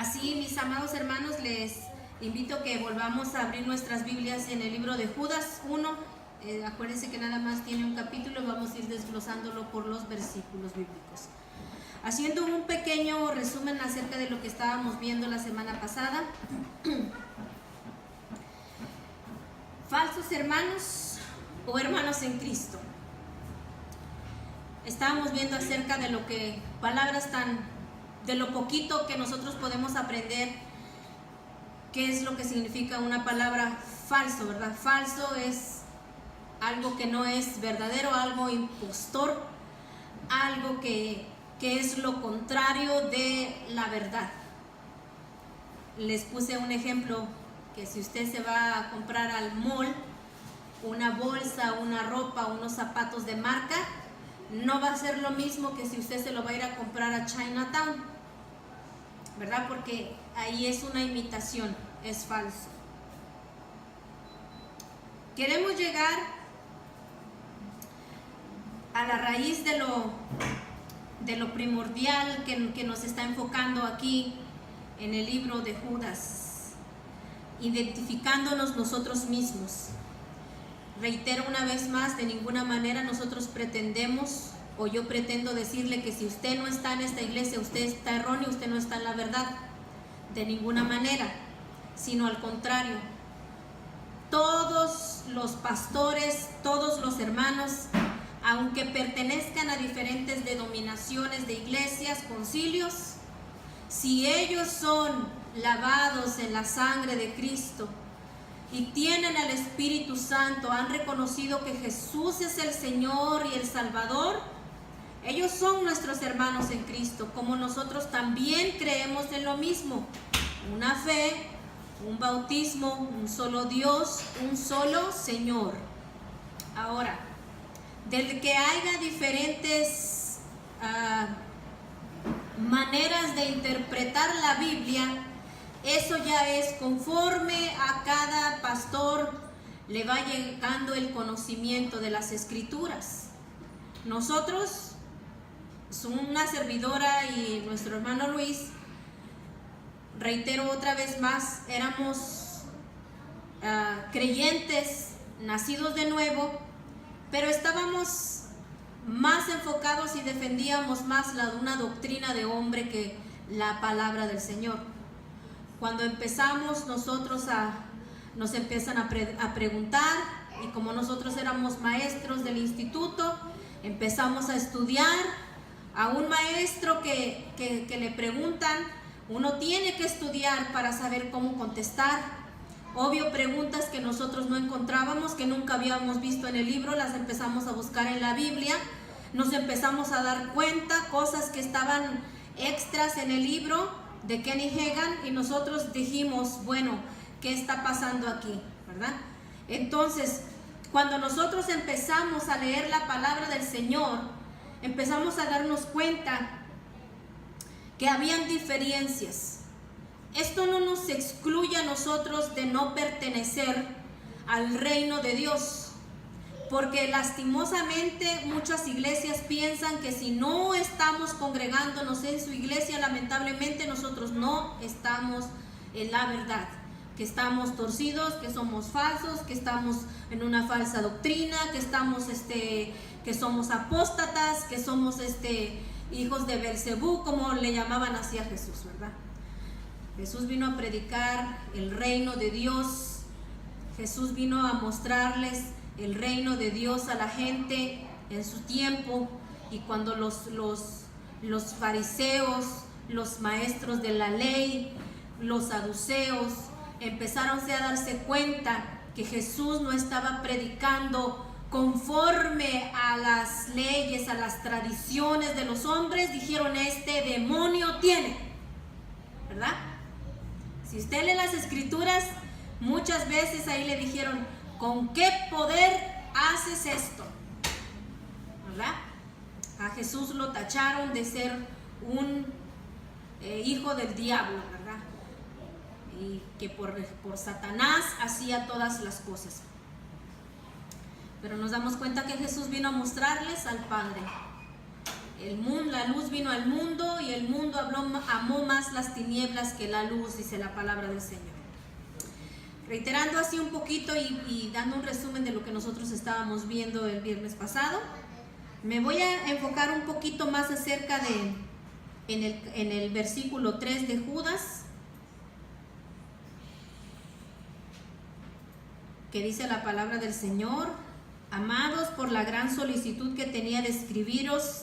Así, mis amados hermanos, les invito a que volvamos a abrir nuestras Biblias en el libro de Judas 1. Acuérdense que nada más tiene un capítulo y vamos a ir desglosándolo por los versículos bíblicos. Haciendo un pequeño resumen acerca de lo que estábamos viendo la semana pasada. Falsos hermanos o hermanos en Cristo. Estábamos viendo acerca de lo que, de lo poquito que nosotros podemos aprender, qué es lo que significa una palabra falso, ¿verdad? Falso es algo que no es verdadero, algo impostor, algo que es lo contrario de la verdad. Les puse un ejemplo, que si usted se va a comprar al mall una bolsa, una ropa, unos zapatos de marca, no va a ser lo mismo que si usted se lo va a ir a comprar a Chinatown, ¿verdad? Porque ahí es una imitación, es falso. Queremos llegar a la raíz de lo primordial que nos está enfocando aquí en el libro de Judas, identificándonos nosotros mismos. Reitero una vez más, de ninguna manera nosotros pretendemos, o yo pretendo decirle que si usted no está en esta iglesia, usted está erróneo, usted no está en la verdad, de ninguna manera, sino al contrario. Todos los pastores, todos los hermanos, aunque pertenezcan a diferentes denominaciones de iglesias, concilios, si ellos son lavados en la sangre de Cristo y tienen al Espíritu Santo, han reconocido que Jesús es el Señor y el Salvador, ellos son nuestros hermanos en Cristo, como nosotros también creemos en lo mismo: una fe, un bautismo, un solo Dios, un solo Señor. Ahora, del que haya diferentes maneras de interpretar la Biblia, eso ya es conforme a cada pastor le va llegando el conocimiento de las Escrituras. Nosotros, una servidora y nuestro hermano Luis, reitero otra vez más, éramos creyentes, nacidos de nuevo, pero estábamos más enfocados y defendíamos más una doctrina de hombre que la palabra del Señor. Cuando empezamos nosotros nos empiezan a preguntar, y como nosotros éramos maestros del instituto, empezamos a estudiar. A un maestro que le preguntan, uno tiene que estudiar para saber cómo contestar. Obvio, preguntas que nosotros no encontrábamos, que nunca habíamos visto en el libro, las empezamos a buscar en la Biblia. Nos empezamos a dar cuenta, cosas que estaban extras en el libro de Kenny Hagin, y nosotros dijimos, bueno, ¿qué está pasando aquí? ¿Verdad? Entonces, cuando nosotros empezamos a leer la palabra del Señor, empezamos a darnos cuenta que habían diferencias. Esto no nos excluye a nosotros de no pertenecer al reino de Dios, porque lastimosamente muchas iglesias piensan que si no estamos congregándonos en su iglesia, lamentablemente nosotros no estamos en la verdad, que estamos torcidos, que somos falsos, que estamos en una falsa doctrina, que somos apóstatas, que somos hijos de Belcebú, como le llamaban así a Jesús, ¿verdad? Jesús vino a predicar el reino de Dios. Jesús vino a mostrarles el reino de Dios a la gente en su tiempo, y cuando los fariseos, los maestros de la ley, los saduceos empezaron a darse cuenta que Jesús no estaba predicando conforme a las leyes, a las tradiciones de los hombres, dijeron: este demonio tiene, ¿verdad? Si usted lee las Escrituras, muchas veces ahí le dijeron: ¿con qué poder haces esto? ¿Verdad? A Jesús lo tacharon de ser un hijo del diablo, ¿verdad? Y que por Satanás hacía todas las cosas. Pero nos damos cuenta que Jesús vino a mostrarles al Padre. La luz vino al mundo y el mundo amó más las tinieblas que la luz, dice la palabra del Señor. Reiterando así un poquito y dando un resumen de lo que nosotros estábamos viendo el viernes pasado, me voy a enfocar un poquito más acerca en el versículo 3 de Judas, que dice la palabra del Señor: amados, por la gran solicitud que tenía de escribiros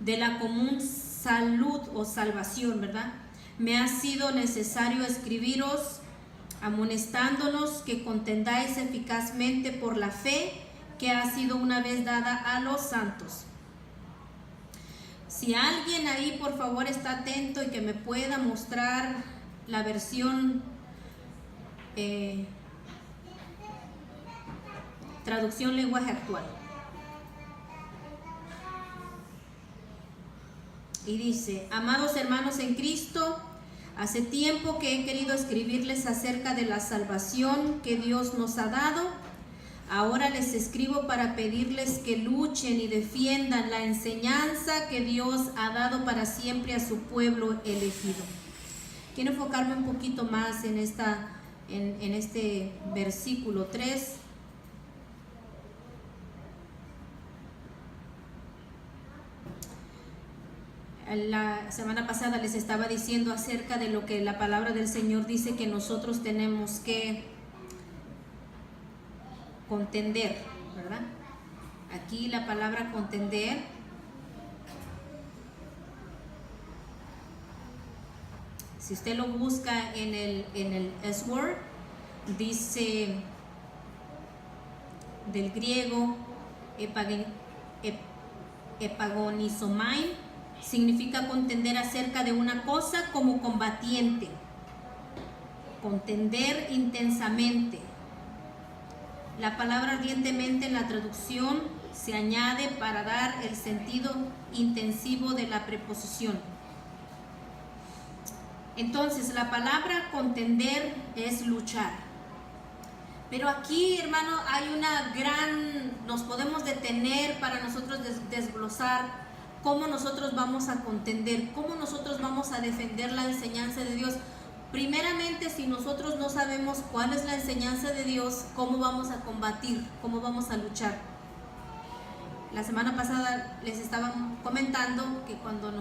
de la común salud o salvación, ¿verdad? Me ha sido necesario escribiros amonestándonos que contendáis eficazmente por la fe que ha sido una vez dada a los santos. Si alguien ahí por favor está atento y que me pueda mostrar la versión traducción lenguaje actual. Y dice: amados hermanos en Cristo, hace tiempo que he querido escribirles acerca de la salvación que Dios nos ha dado. Ahora les escribo para pedirles que luchen y defiendan la enseñanza que Dios ha dado para siempre a su pueblo elegido. Quiero enfocarme un poquito más en este versículo 3. La semana pasada les estaba diciendo acerca de lo que la palabra del Señor dice que nosotros tenemos que contender, ¿verdad? Aquí la palabra contender si usted lo busca en el S-Word, dice del griego epagonizomai, significa contender acerca de una cosa como combatiente, contender intensamente. La palabra ardientemente en la traducción se añade para dar el sentido intensivo de la preposición. Entonces, la palabra contender es luchar. Pero aquí, hermano, nos podemos detener para nosotros desglosar cómo nosotros vamos a contender, cómo nosotros vamos a defender la enseñanza de Dios. Primeramente, si nosotros no sabemos cuál es la enseñanza de Dios, ¿cómo vamos a combatir? ¿Cómo vamos a luchar? La semana pasada les estaba comentando que cuando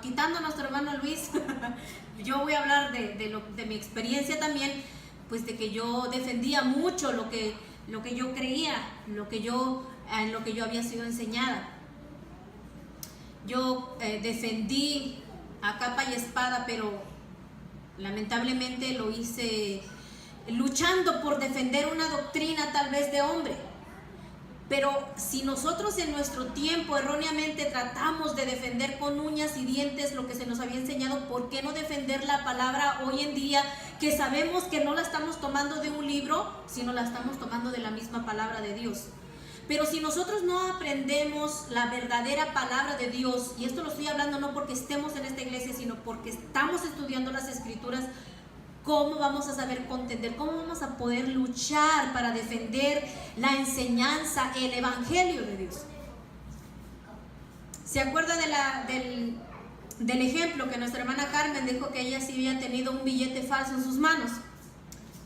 quitando a nuestro hermano Luis, yo voy a hablar de mi experiencia también, pues de que yo defendía mucho lo que yo creía, en lo que yo había sido enseñada. Yo defendí a capa y espada, pero lamentablemente lo hice luchando por defender una doctrina tal vez de hombre. Pero si nosotros en nuestro tiempo erróneamente tratamos de defender con uñas y dientes lo que se nos había enseñado, ¿por qué no defender la palabra hoy en día, que sabemos que no la estamos tomando de un libro, sino la estamos tomando de la misma palabra de Dios? Pero si nosotros no aprendemos la verdadera palabra de Dios, y esto lo estoy hablando no porque estemos en esta iglesia, sino porque estamos estudiando las Escrituras, ¿cómo vamos a saber contender? ¿Cómo vamos a poder luchar para defender la enseñanza, el evangelio de Dios? ¿Se acuerda del ejemplo que nuestra hermana Carmen dijo que ella sí había tenido un billete falso en sus manos?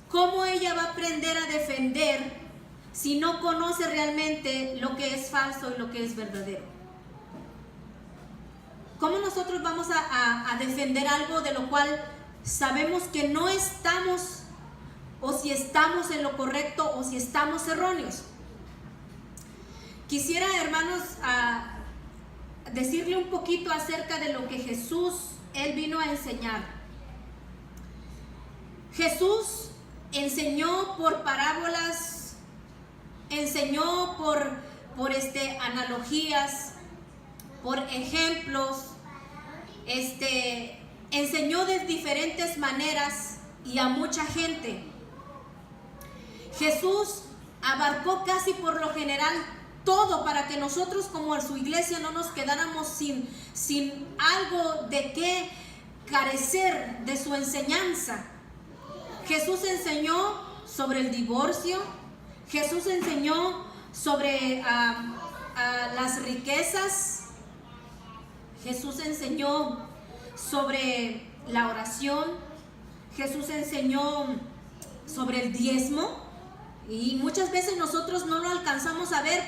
¿Cómo ella va a aprender a defender si no conoce realmente lo que es falso y lo que es verdadero? ¿Cómo nosotros vamos a defender algo de lo cual sabemos que no estamos, o si estamos en lo correcto o si estamos erróneos? Quisiera, hermanos, decirle un poquito acerca de lo que Jesús, Él vino a enseñar. Jesús enseñó por parábolas, enseñó por analogías, por ejemplos, enseñó de diferentes maneras y a mucha gente. Jesús abarcó casi por lo general todo para que nosotros como a su iglesia no nos quedáramos sin algo de qué carecer de su enseñanza. Jesús enseñó sobre el divorcio, Jesús enseñó sobre las riquezas, Jesús enseñó sobre la oración, Jesús enseñó sobre el diezmo, y muchas veces nosotros no lo alcanzamos a ver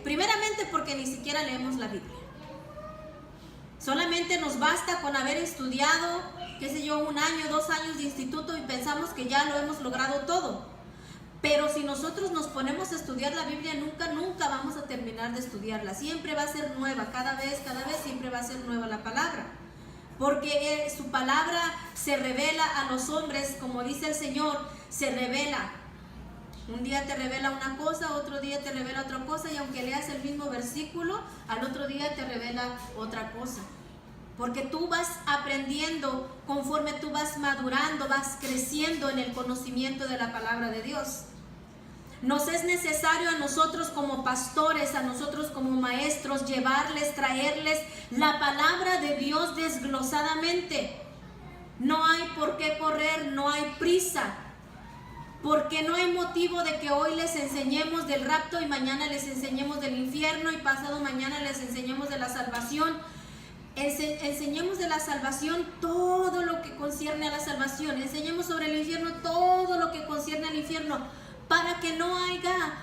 primeramente porque ni siquiera leemos la Biblia. Solamente nos basta con haber estudiado, qué sé yo, 1 año, 2 años de instituto y pensamos que ya lo hemos logrado todo. Pero si nosotros nos ponemos a estudiar la Biblia, nunca vamos a terminar de estudiarla. Siempre va a ser nueva, cada vez siempre va a ser nueva la palabra. Porque su palabra se revela a los hombres, como dice el Señor, se revela. Un día te revela una cosa, otro día te revela otra cosa, y aunque leas el mismo versículo, al otro día te revela otra cosa. Porque tú vas aprendiendo conforme tú vas madurando, vas creciendo en el conocimiento de la palabra de Dios. Nos es necesario a nosotros como pastores, a nosotros como maestros, llevarles, traerles la palabra de Dios desglosadamente. No hay por qué correr, no hay prisa, porque no hay motivo de que hoy les enseñemos del rapto y mañana les enseñemos del infierno y pasado mañana les enseñemos de la salvación. Enseñemos de la salvación todo lo que concierne a la salvación, enseñemos sobre el infierno todo lo que concierne al infierno, para que no haya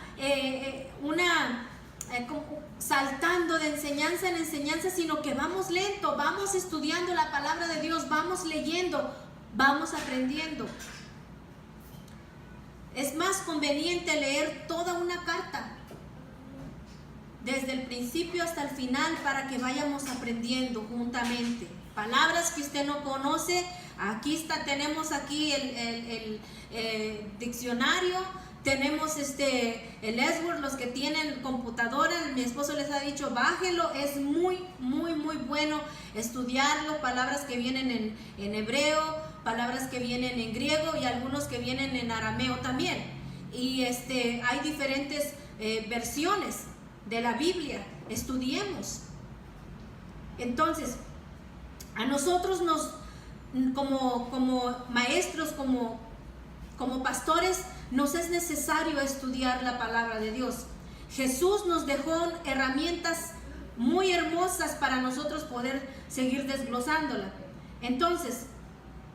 saltando de enseñanza en enseñanza, sino que vamos lento, vamos estudiando la palabra de Dios, vamos leyendo, vamos aprendiendo. Es más conveniente leer toda una carta desde el principio hasta el final para que vayamos aprendiendo juntamente. Palabras que usted no conoce, tenemos aquí el diccionario, tenemos el Esword, los que tienen computadora, mi esposo les ha dicho, bájelo, es muy bueno estudiarlo, palabras que vienen en hebreo, palabras que vienen en griego y algunos que vienen en arameo también. Y hay diferentes versiones de la Biblia, estudiemos. Entonces, a nosotros como maestros, como pastores, nos es necesario estudiar la palabra de Dios. Jesús nos dejó herramientas muy hermosas para nosotros poder seguir desglosándola. Entonces,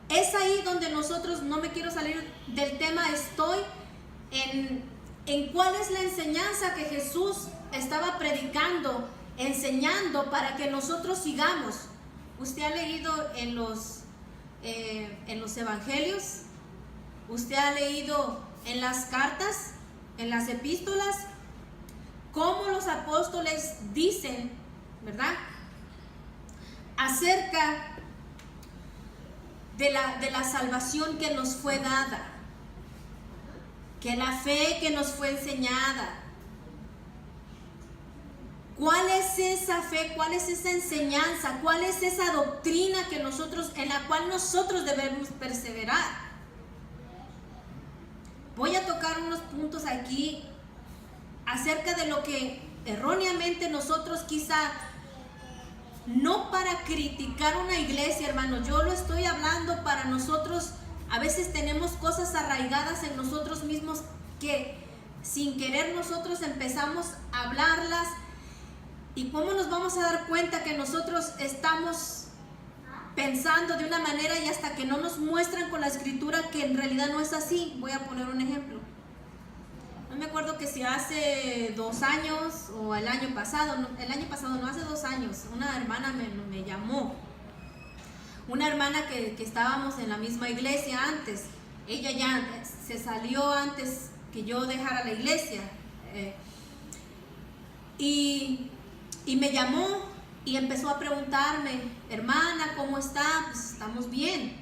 es ahí donde nosotros, no me quiero salir del tema, estoy en cuál es la enseñanza que Jesús estaba predicando, enseñando para que nosotros sigamos. ¿Usted ha leído en los evangelios? ¿Usted ha leído en las cartas, en las epístolas, cómo los apóstoles dicen, ¿verdad?, acerca de la salvación que nos fue dada, que la fe que nos fue enseñada? ¿Cuál es esa fe? ¿Cuál es esa enseñanza? ¿Cuál es esa doctrina en la cual nosotros debemos perseverar? Voy a tocar unos puntos aquí acerca de lo que erróneamente nosotros, quizá no para criticar una iglesia, hermanos, yo lo estoy hablando para nosotros. A veces tenemos cosas arraigadas en nosotros mismos que sin querer nosotros empezamos a hablarlas. ¿Y cómo nos vamos a dar cuenta que nosotros estamos pensando de una manera y hasta que no nos muestran con la escritura que en realidad no es así? Voy a poner un ejemplo. No me acuerdo que si hace 2 años o el año pasado, no, hace 2 años, una hermana me llamó. Una hermana que estábamos en la misma iglesia antes. Ella ya se salió antes que yo dejara la iglesia. Y me llamó y empezó a preguntarme, hermana, ¿cómo está? Pues estamos bien.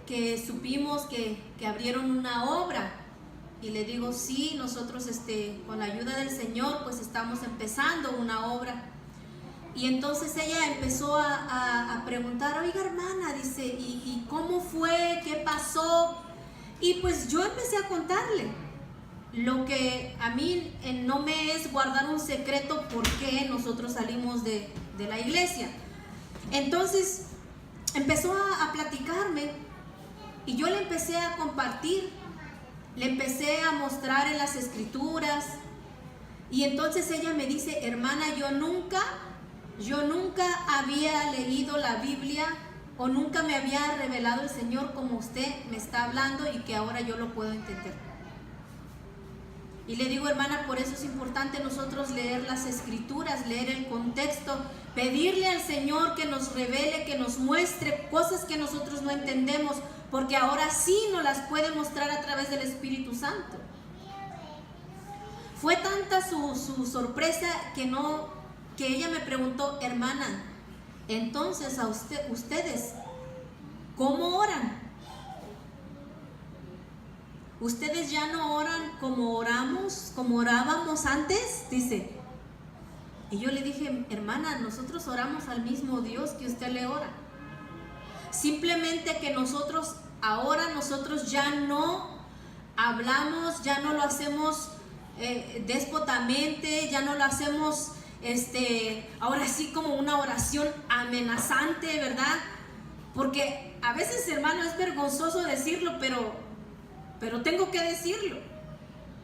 Que supimos que abrieron una obra. Y le digo, sí, nosotros con la ayuda del Señor pues estamos empezando una obra. Y entonces ella empezó a preguntar, oiga hermana, dice, ¿y cómo fue? ¿Qué pasó? Y pues yo empecé a contarle lo que a mí no me es guardar un secreto por qué nosotros salimos de la iglesia. Entonces empezó a platicarme y yo le empecé a compartir, le empecé a mostrar en las escrituras. Y entonces ella me dice, hermana, yo nunca yo nunca había leído la Biblia o nunca me había revelado el Señor como usted me está hablando y que ahora yo lo puedo entender. Y le digo, hermana, por eso es importante nosotros leer las Escrituras, leer el contexto, pedirle al Señor que nos revele, que nos muestre cosas que nosotros no entendemos, porque ahora sí nos las puede mostrar a través del Espíritu Santo. Fue tanta su sorpresa que ella me preguntó, hermana, entonces a ustedes, ¿cómo oran? ¿Ustedes ya no oran como orábamos antes? Dice. Y yo le dije, hermana, nosotros oramos al mismo Dios que usted le ora. Simplemente que nosotros ya no hablamos, ya no lo hacemos déspotamente, ya no lo hacemos ahora sí como una oración amenazante, ¿verdad? Porque a veces, hermano, es vergonzoso decirlo, pero tengo que decirlo.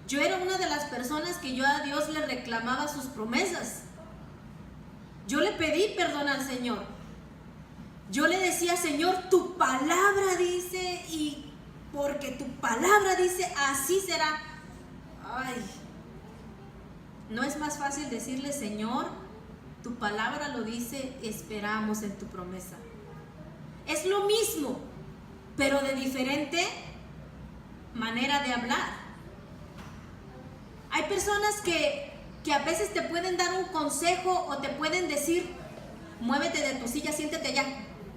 Yo era una de las personas que yo a Dios le reclamaba sus promesas. Yo le pedí perdón al Señor. Yo le decía, Señor, tu palabra dice, y porque tu palabra dice, así será. Ay, ¿no es más fácil decirle, Señor, tu palabra lo dice, esperamos en tu promesa? Es lo mismo, pero de diferente manera de hablar. Hay personas que a veces te pueden dar un consejo o te pueden decir, muévete de tu silla, siéntate allá.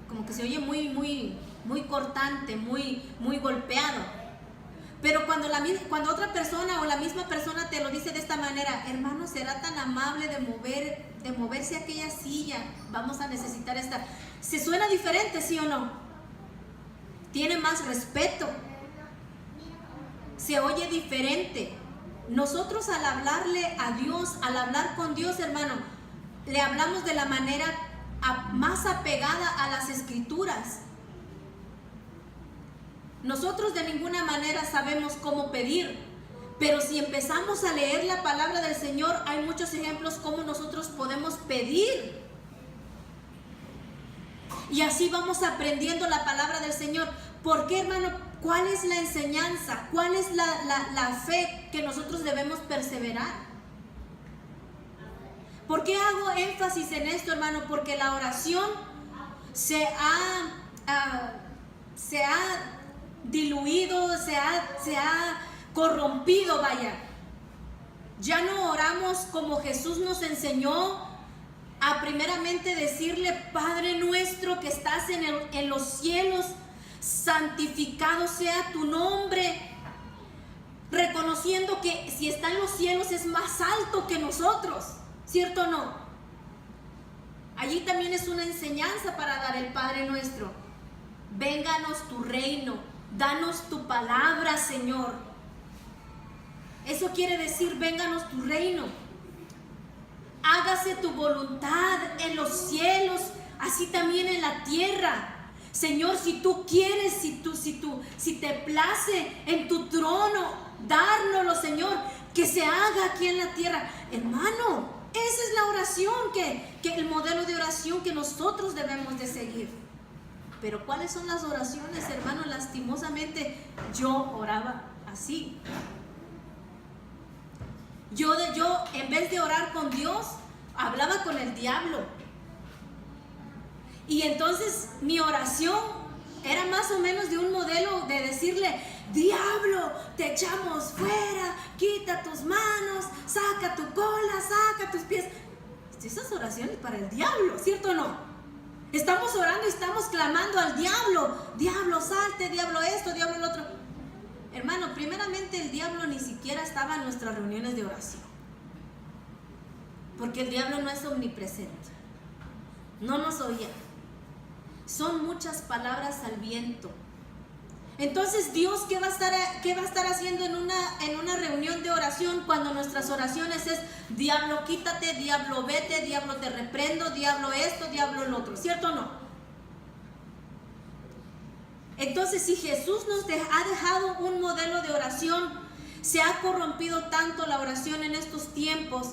Como que se oye muy cortante, muy golpeado. Pero cuando otra persona o la misma persona te lo dice de esta manera, hermano, será tan amable de moverse a aquella silla, vamos a necesitar esta. ¿Se suena diferente, sí o no? Tiene más respeto. Se oye diferente. Nosotros al hablarle a Dios, al hablar con Dios, hermano, le hablamos de la manera más apegada a las Escrituras. Nosotros de ninguna manera sabemos cómo pedir, pero si empezamos a leer la palabra del Señor, hay muchos ejemplos cómo nosotros podemos pedir. Y así vamos aprendiendo la palabra del Señor. ¿Por qué, hermano? ¿Cuál es la enseñanza? ¿Cuál es la fe que nosotros debemos perseverar? ¿Por qué hago énfasis en esto, hermano? Porque la oración se ha diluido, se ha corrompido, vaya. Ya no oramos como Jesús nos enseñó a primeramente decirle, Padre nuestro que estás en los cielos, santificado sea tu nombre, reconociendo que si está en los cielos es más alto que nosotros, ¿cierto o no? Allí también es una enseñanza para dar el Padre nuestro. Vénganos tu reino, danos tu palabra, Señor. Eso quiere decir, vénganos tu reino. Hágase tu voluntad en los cielos, así también en la tierra. Señor, si tú quieres, si te place en tu trono, dárnoslo, Señor, que se haga aquí en la tierra. Hermano, esa es la oración, que el modelo de oración que nosotros debemos de seguir. Pero ¿cuáles son las oraciones, hermano? Lastimosamente, yo oraba así. Yo en vez de orar con Dios, hablaba con el diablo. Y entonces mi oración era más o menos de un modelo de decirle, diablo, te echamos fuera, quita tus manos, saca tu cola, saca tus pies. Esas oraciones para el diablo, ¿cierto o no? Estamos orando y estamos clamando al diablo, diablo salte, diablo esto, diablo lo otro. Hermano, primeramente el diablo ni siquiera estaba en nuestras reuniones de oración, porque el diablo no es omnipresente, no nos oía. Son muchas palabras al viento. Entonces, Dios, ¿qué va a estar haciendo en una reunión de oración cuando nuestras oraciones es diablo quítate, diablo vete, diablo te reprendo, diablo esto, diablo lo otro? ¿Cierto o no? Entonces, si Jesús nos ha dejado un modelo de oración, se ha corrompido tanto la oración en estos tiempos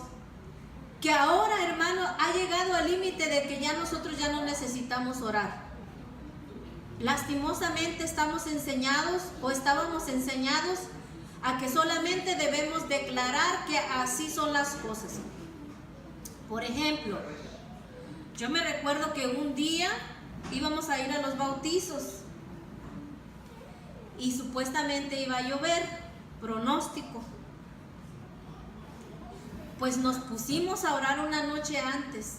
que ahora, hermano, ha llegado al límite de que ya nosotros ya no necesitamos orar. Lastimosamente estamos enseñados o estábamos enseñados a que solamente debemos declarar que así son las cosas. Por ejemplo, yo me recuerdo que un día íbamos a ir a los bautizos y supuestamente iba a llover, pronóstico. Pues nos pusimos a orar una noche antes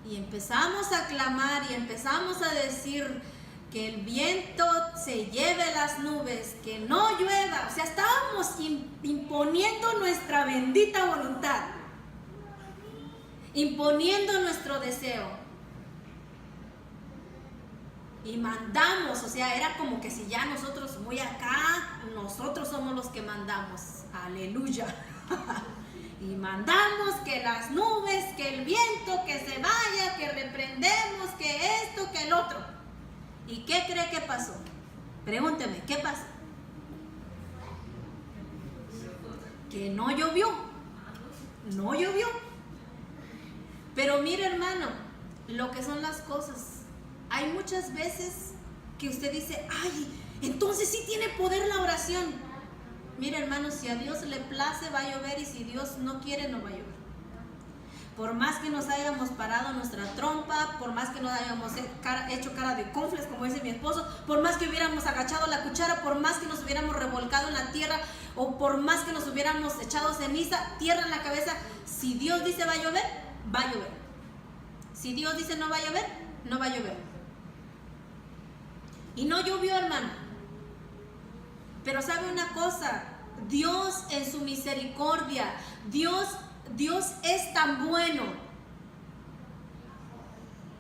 y empezamos a clamar y empezamos a decir que el viento se lleve las nubes, que no llueva. O sea, estábamos imponiendo nuestra bendita voluntad, imponiendo nuestro deseo. Y mandamos, o sea, era como que si ya nosotros muy acá, nosotros somos los que mandamos. Aleluya. Y mandamos que las nubes, que el viento, que se vaya, que reprendemos, que esto, que el otro. ¿Y qué cree que pasó? Pregúnteme, ¿qué pasó? Que no llovió. No llovió. Pero mire, hermano, lo que son las cosas. Hay muchas veces que usted dice, ay, entonces sí tiene poder la oración. Mire, hermano, si a Dios le place va a llover, y si Dios no quiere no va a llover. Por más que nos hayamos parado nuestra trompa, por más que nos hayamos hecho cara de confles, como dice mi esposo, por más que hubiéramos agachado la cuchara, por más que nos hubiéramos revolcado en la tierra, o por más que nos hubiéramos echado ceniza, tierra en la cabeza, si Dios dice va a llover, va a llover. Si Dios dice no va a llover, no va a llover. Y no llovió, hermano. Pero sabe una cosa, Dios en su misericordia, Dios es tan bueno.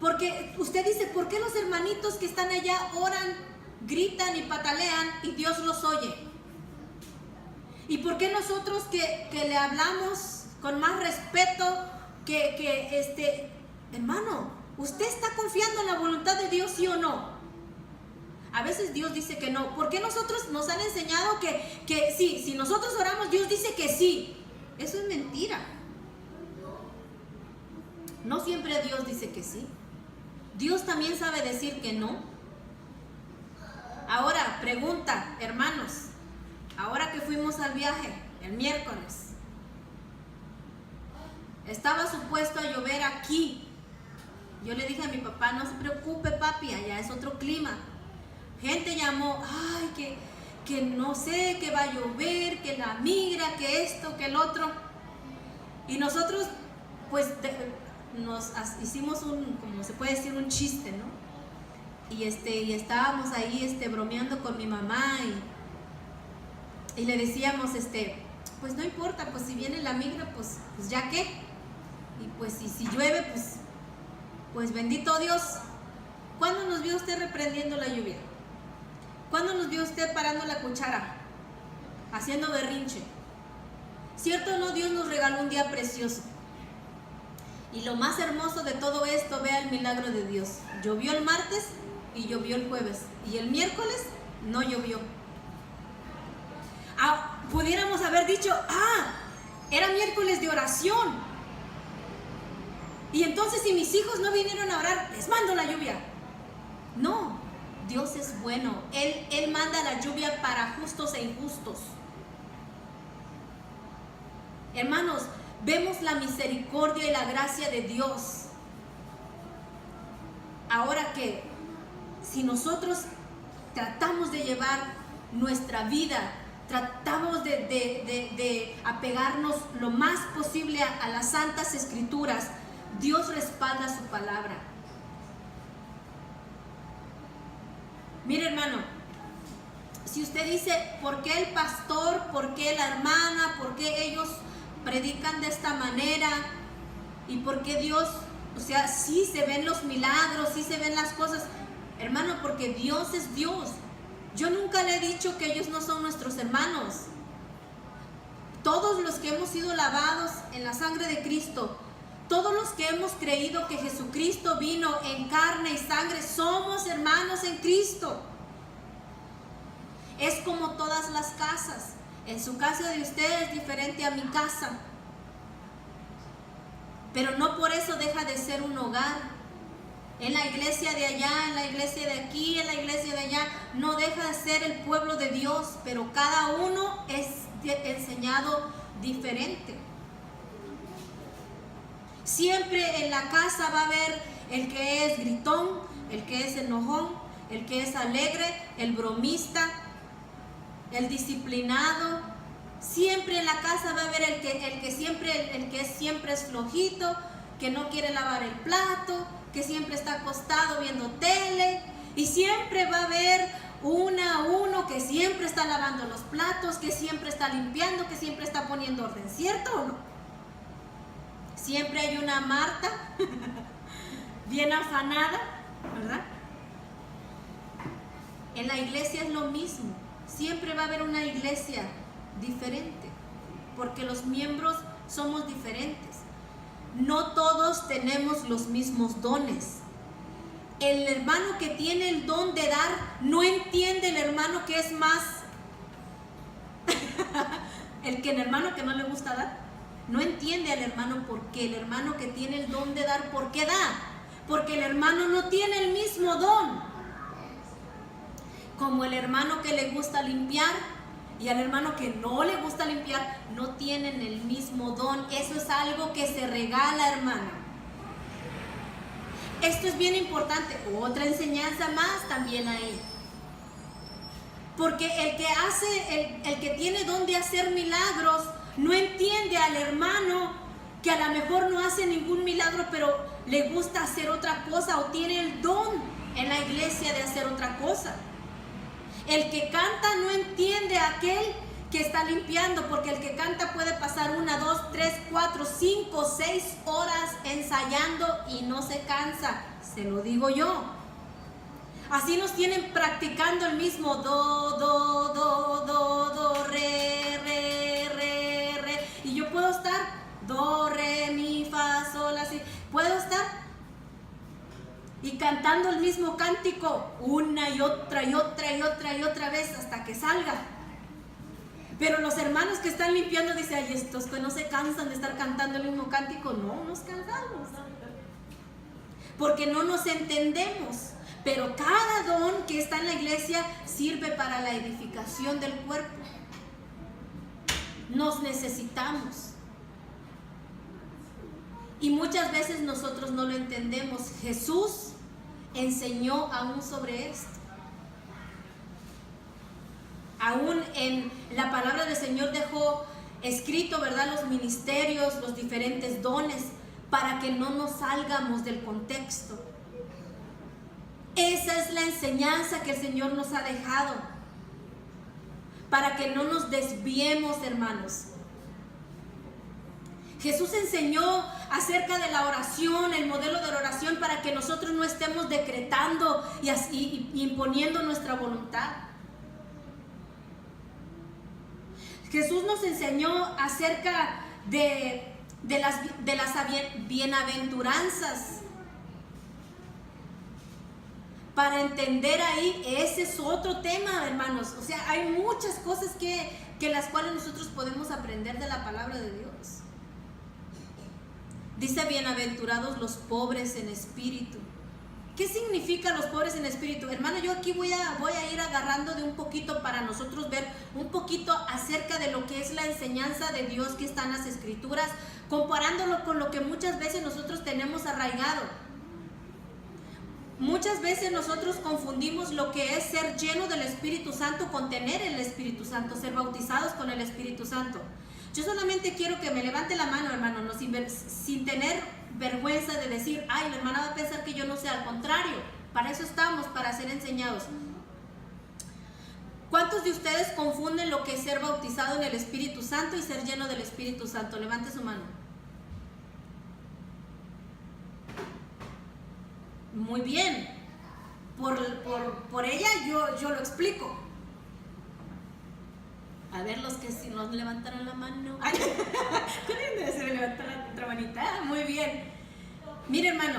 Porque usted dice, ¿por qué los hermanitos que están allá oran, gritan y patalean y Dios los oye? ¿Y por qué nosotros que le hablamos con más respeto, hermano, ¿usted está confiando en la voluntad de Dios, sí o no? A veces Dios dice que no. ¿Por qué nosotros nos han enseñado que sí? Si nosotros oramos, Dios dice que sí. Eso es mentira. No siempre Dios dice que sí. Dios también sabe decir que no. Ahora, pregunta, hermanos. Ahora que fuimos al viaje, el miércoles, estaba supuesto a llover aquí. Yo le dije a mi papá, no se preocupe, papi, allá es otro clima. Gente llamó, ay, que no sé, que va a llover, que la migra, que esto, que el otro. Y nosotros, pues, nos hicimos como se puede decir, un chiste, ¿no? Y estábamos ahí, bromeando con mi mamá y le decíamos, pues no importa, pues si viene la migra, pues ya qué. Y pues si llueve, pues bendito Dios. ¿Cuándo nos vio usted reprendiendo la lluvia? ¿Cuándo nos vio usted parando la cuchara? Haciendo berrinche. ¿Cierto o no? Dios nos regaló un día precioso. Y lo más hermoso de todo esto, vea el milagro de Dios. Llovió el martes y llovió el jueves. Y el miércoles no llovió. Pudiéramos haber dicho, era miércoles de oración. Y entonces si mis hijos no vinieron a orar, les mando la lluvia. No. Dios es bueno, Él manda la lluvia para justos e injustos. Hermanos, vemos la misericordia y la gracia de Dios. Ahora que si nosotros tratamos de llevar nuestra vida, tratamos de apegarnos lo más posible a las santas escrituras, Dios respalda su palabra. Mire, hermano, si usted dice, ¿por qué el pastor, por qué la hermana, por qué ellos predican de esta manera? ¿Y por qué Dios? O sea, sí se ven los milagros, sí se ven las cosas. Hermano, porque Dios es Dios. Yo nunca le he dicho que ellos no son nuestros hermanos. Todos los que hemos sido lavados en la sangre de Cristo, todos los que hemos creído que Jesucristo vino en carne y sangre, somos hermanos en Cristo. Es como todas las casas. En su casa de usted es diferente a mi casa. pero no por eso deja de ser un hogar. En la iglesia de allá, en la iglesia de aquí, en la iglesia de allá, no deja de ser el pueblo de Dios, pero cada uno es enseñado diferente. Siempre en la casa va a haber el que es gritón, el que es enojón, el que es alegre, el bromista, el disciplinado. Siempre en la casa va a haber el que siempre es flojito, que no quiere lavar el plato, que siempre está acostado viendo tele, y siempre va a haber uno que siempre está lavando los platos, que siempre está limpiando, que siempre está poniendo orden, ¿cierto o no? Siempre hay una Marta bien afanada, ¿verdad? En la iglesia es lo mismo. Siempre va a haber una iglesia diferente, porque los miembros somos diferentes. No todos tenemos los mismos dones. El hermano que tiene el don de dar no entiende el hermano que es más el hermano que no le gusta dar no entiende al hermano, porque el hermano que tiene el don de dar, ¿por qué da? Porque el hermano no tiene el mismo don. Como el hermano que le gusta limpiar y al hermano que no le gusta limpiar, no tienen el mismo don. Eso es algo que se regala, hermano. Esto es bien importante. Otra enseñanza más también ahí. Porque el que tiene don de hacer milagros, no entiende al hermano que a lo mejor no hace ningún milagro, pero le gusta hacer otra cosa, o tiene el don en la iglesia de hacer otra cosa. El que canta no entiende a aquel que está limpiando, porque el que canta puede pasar 1, 2, 3, 4, 5, 6 horas ensayando y no se cansa. Se lo digo yo. Así nos tienen practicando el mismo do, re, re, re, re. Y yo puedo estar do, re, mi, fa, sol, así. Puedo estar y cantando el mismo cántico una y otra y otra y otra y otra vez hasta que salga. Pero los hermanos que están limpiando dicen, ay, estos que no se cansan de estar cantando el mismo cántico. No nos cansamos, porque no nos entendemos. Pero cada don que está en la iglesia sirve para la edificación del cuerpo. Nos necesitamos. Y muchas veces nosotros no lo entendemos. Jesús enseñó aún sobre esto. Aún en la palabra del Señor dejó escrito, ¿verdad?, los ministerios, los diferentes dones, para que no nos salgamos del contexto. Esa es la enseñanza que el Señor nos ha dejado, para que no nos desviemos, hermanos. Jesús enseñó acerca de la oración, el modelo de la oración, para que nosotros no estemos decretando y imponiendo nuestra voluntad. Jesús nos enseñó acerca de las bienaventuranzas. Para entender ahí, ese es otro tema, hermanos. O sea, hay muchas cosas que las cuales nosotros podemos aprender de la palabra de Dios. Dice, bienaventurados los pobres en espíritu. ¿Qué significa los pobres en espíritu? Hermano, yo aquí voy a ir agarrando de un poquito para nosotros ver un poquito acerca de lo que es la enseñanza de Dios que está en las Escrituras, comparándolo con lo que muchas veces nosotros tenemos arraigado. Muchas veces nosotros confundimos lo que es ser lleno del Espíritu Santo con tener el Espíritu Santo, ser bautizados con el Espíritu Santo. Yo solamente quiero que me levante la mano, hermano, no, sin tener vergüenza de decir, ay, la hermana va a pensar que yo no sé. Al contrario, para eso estamos, para ser enseñados. ¿Cuántos de ustedes confunden lo que es ser bautizado en el Espíritu Santo y ser lleno del Espíritu Santo? Levante su mano. Muy bien. Por ella yo lo explico. A ver, los que si no levantaron la mano. Ay, se me levantó la otra manita. Muy bien. Mire, hermano,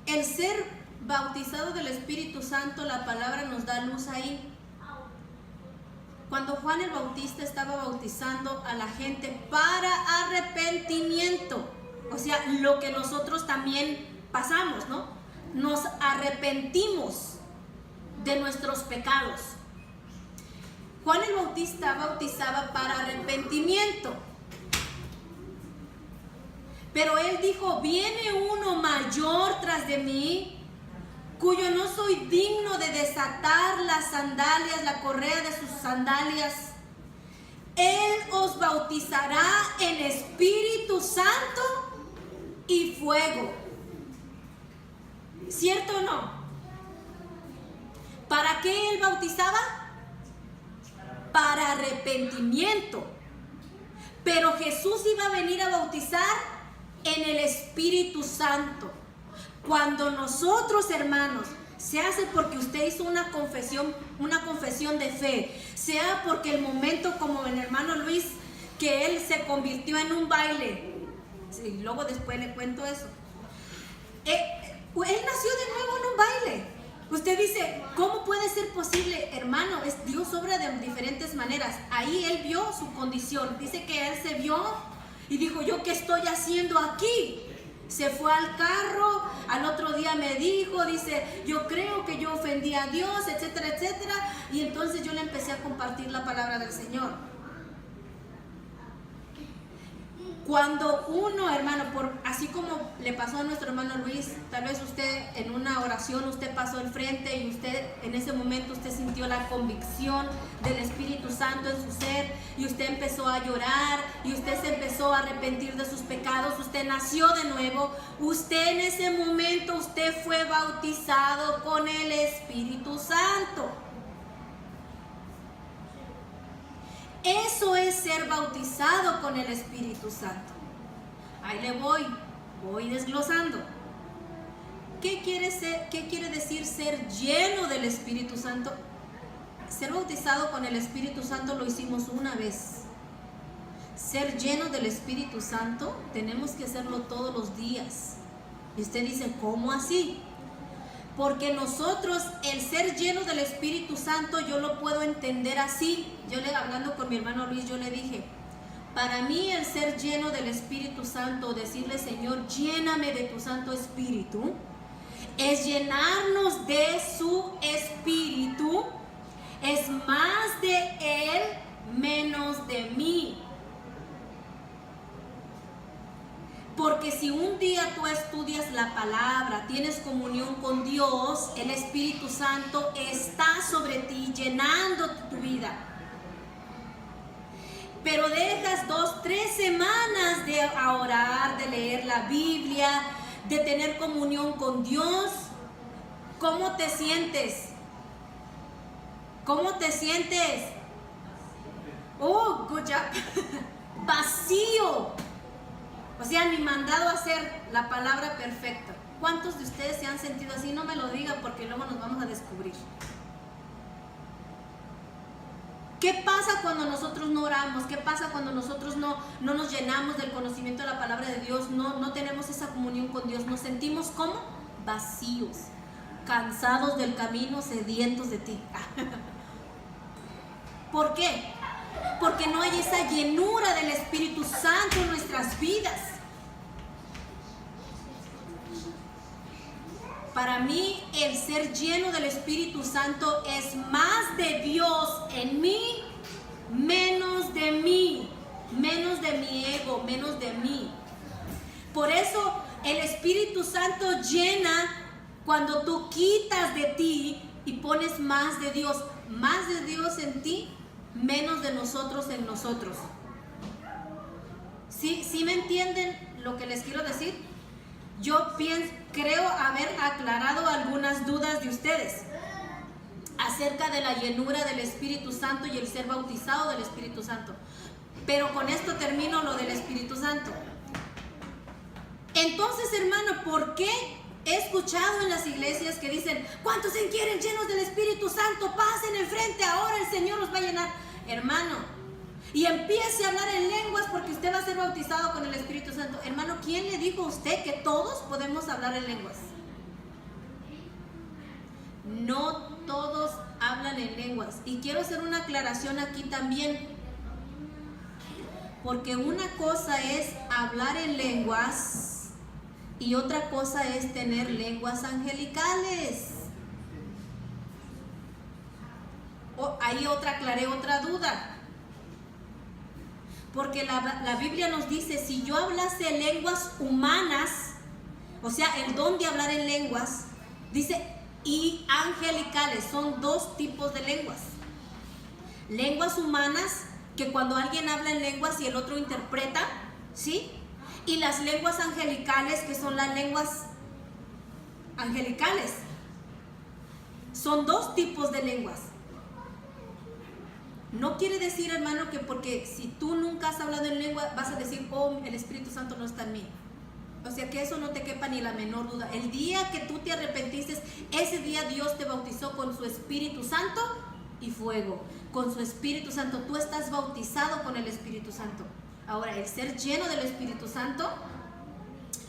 el ser bautizado del Espíritu Santo, la palabra nos da luz ahí. Cuando Juan el Bautista estaba bautizando a la gente para arrepentimiento, O sea, lo que nosotros también pasamos, ¿no? Nos arrepentimos de nuestros pecados. Juan el Bautista bautizaba para arrepentimiento. Pero él dijo, viene uno mayor tras de mí, cuyo no soy digno de desatar las sandalias, la correa de sus sandalias. Él os bautizará en Espíritu Santo y fuego. ¿Cierto o no? ¿Para qué él bautizaba? Para arrepentimiento. Pero Jesús iba a venir a bautizar en el Espíritu Santo. Cuando nosotros, hermanos, se hace porque usted hizo una confesión de fe, sea porque el momento como el hermano Luis, que él se convirtió en un baile, sí, luego después le cuento eso, él nació de nuevo en un baile. Usted dice, ¿cómo puede ser posible? Hermano, Dios obra de diferentes maneras. Ahí él vio su condición, dice que él se vio y dijo, ¿yo qué estoy haciendo aquí? Se fue al carro, al otro día me dijo, dice, yo creo que yo ofendí a Dios, etcétera, etcétera. Y entonces yo le empecé a compartir la palabra del Señor. Cuando uno, hermano, así como le pasó a nuestro hermano Luis, tal vez usted en una oración, usted pasó al frente y usted en ese momento usted sintió la convicción del Espíritu Santo en su ser y usted empezó a llorar y usted se empezó a arrepentir de sus pecados, usted nació de nuevo, usted en ese momento, usted fue bautizado con el Espíritu Santo. Eso es ser bautizado con el Espíritu Santo. Ahí le voy desglosando. ¿Qué quiere decir ser lleno del Espíritu Santo? Ser bautizado con el Espíritu Santo lo hicimos una vez. Ser lleno del Espíritu Santo tenemos que hacerlo todos los días. Y usted dice, ¿cómo así? Porque nosotros, el ser lleno del Espíritu Santo, yo lo puedo entender así. Hablando con mi hermano Luis, yo le dije, para mí el ser lleno del Espíritu Santo, decirle, Señor, lléname de tu Santo Espíritu, es llenarnos de su Espíritu, es más de Él, menos de mí. Porque si un día tú estudias la palabra, tienes comunión con Dios, el Espíritu Santo está sobre ti, llenando tu vida. Pero dejas 2, 3 semanas de orar, de leer la Biblia, de tener comunión con Dios. ¿Cómo te sientes? ¿Cómo te sientes? Oh, good job. Vacío. O sea, ni mandado a hacer la palabra perfecta. ¿Cuántos de ustedes se han sentido así? No me lo digan porque luego nos vamos a descubrir. ¿Qué pasa cuando nosotros no oramos? ¿Qué pasa cuando nosotros no nos llenamos del conocimiento de la palabra de Dios? No tenemos esa comunión con Dios. Nos sentimos como vacíos, cansados del camino, sedientos de ti. ¿Por qué? Porque no hay esa llenura del Espíritu Santo en nuestras vidas. Para mí, el ser lleno del Espíritu Santo es más de Dios en mí, menos de mí, menos de mi ego, menos de mí. Por eso, el Espíritu Santo llena cuando tú quitas de ti y pones más de Dios en ti, menos de nosotros en nosotros. ¿Sí me entienden lo que les quiero decir? Yo creo haber aclarado algunas dudas de ustedes acerca de la llenura del Espíritu Santo y el ser bautizado del Espíritu Santo. Pero con esto termino lo del Espíritu Santo. Entonces, hermano, ¿por qué he escuchado en las iglesias que dicen, ¿cuántos se quieren llenos del Espíritu Santo? Pasen enfrente, ahora el Señor los va a llenar. Hermano, y empiece a hablar en lenguas porque usted va a ser bautizado con el Espíritu Santo. Hermano, ¿quién le dijo a usted que todos podemos hablar en lenguas? No todos hablan en lenguas. Y quiero hacer una aclaración aquí también. Porque una cosa es hablar en lenguas y otra cosa es tener lenguas angelicales. Ahí aclaré otra duda. Porque la Biblia nos dice, si yo hablase lenguas humanas, o sea, el don de hablar en lenguas, dice, y angelicales, son dos tipos de lenguas. Lenguas humanas, que cuando alguien habla en lenguas y el otro interpreta, ¿sí? Y las lenguas angelicales, que son las lenguas angelicales. Son dos tipos de lenguas. No quiere decir, hermano, que porque si tú nunca has hablado en lengua vas a decir, oh, el Espíritu Santo no está en mí. O sea, que eso no te quepa ni la menor duda. El día que tú te arrepentiste, ese día Dios te bautizó con su Espíritu Santo y fuego. Con su Espíritu Santo. Tú estás bautizado con el Espíritu Santo. Ahora, el ser lleno del Espíritu Santo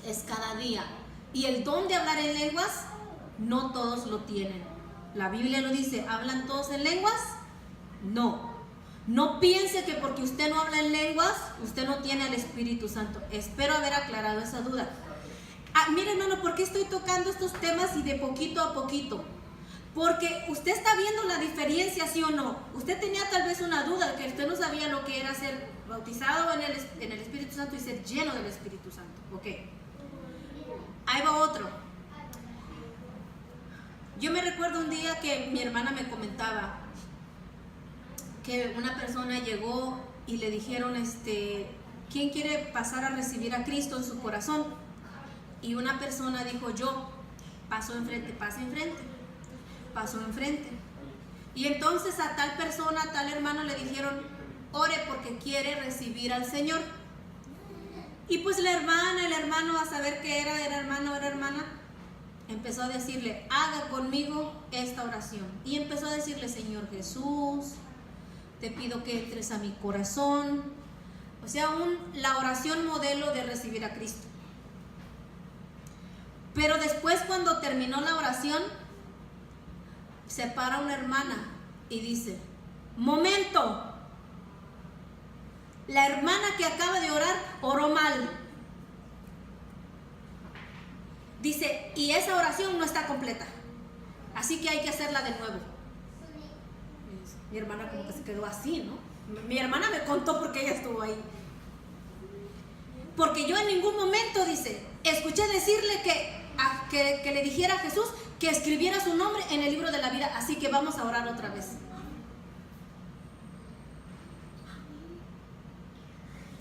es cada día. Y el don de hablar en lenguas, no todos lo tienen. La Biblia lo dice, ¿hablan todos en lenguas? No. No piense que porque usted no habla en lenguas, usted no tiene al Espíritu Santo. Espero haber aclarado esa duda. Mire, hermano, ¿por qué estoy tocando estos temas y de poquito a poquito? Porque usted está viendo la diferencia, ¿sí o no? Usted tenía tal vez una duda, que usted no sabía lo que era ser bautizado en el Espíritu Santo y ser lleno del Espíritu Santo. Ok. Ahí va otro. Yo me recuerdo un día que mi hermana me comentaba que una persona llegó y le dijeron, ¿quién quiere pasar a recibir a Cristo en su corazón? Y una persona dijo, yo. Pasó enfrente, pasa enfrente. Pasó enfrente. Y entonces a tal persona, a tal hermano le dijeron, ore porque quiere recibir al Señor. Y pues la hermana, el hermano, a saber qué era hermano, era hermana, empezó a decirle, haga conmigo esta oración. Y empezó a decirle, Señor Jesús, te pido que entres a mi corazón. O sea, la oración modelo de recibir a Cristo. Pero después, cuando terminó la oración, se para una hermana y dice, momento, la hermana que acaba de orar oró mal. Dice, y esa oración no está completa, así que hay que hacerla de nuevo. Mi hermana como que se quedó así, ¿no? Mi hermana me contó porque ella estuvo ahí. Porque yo en ningún momento, dice, escuché decirle que le dijera a Jesús que escribiera su nombre en el libro de la vida, así que vamos a orar otra vez.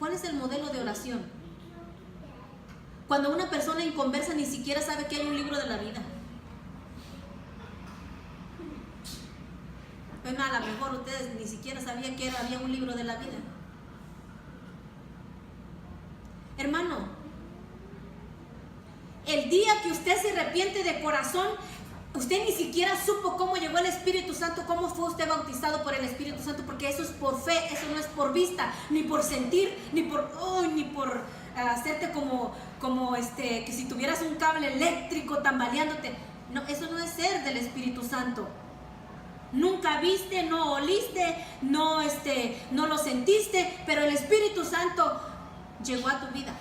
¿Cuál es el modelo de oración? Cuando una persona inconversa ni siquiera sabe que hay un libro de la vida. Bueno, a lo mejor ustedes ni siquiera sabían que había un libro de la vida. Hermano, el día que usted se arrepiente de corazón, usted ni siquiera supo cómo llegó el Espíritu Santo, cómo fue usted bautizado por el Espíritu Santo, porque eso es por fe, eso no es por vista, ni por sentir, ni por hacerte como que si tuvieras un cable eléctrico tambaleándote. No, eso no es ser del Espíritu Santo. Nunca viste, no oliste, no lo sentiste, pero el Espíritu Santo llegó a tu vida.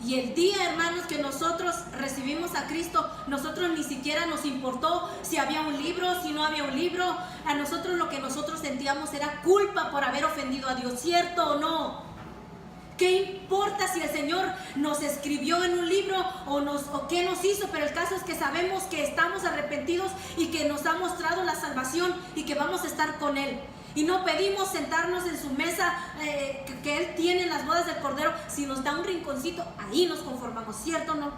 Y el día, hermanos, que nosotros recibimos a Cristo, nosotros ni siquiera nos importó si había un libro, si no había un libro. A nosotros lo que nosotros sentíamos era culpa por haber ofendido a Dios, ¿cierto o no? ¿Qué importa si el Señor nos escribió en un libro o qué nos hizo? Pero el caso es que sabemos que estamos arrepentidos y que nos ha mostrado la salvación y que vamos a estar con Él. Y no pedimos sentarnos en su mesa que Él tiene en las bodas del Cordero. Si nos da un rinconcito, ahí nos conformamos, ¿cierto o no?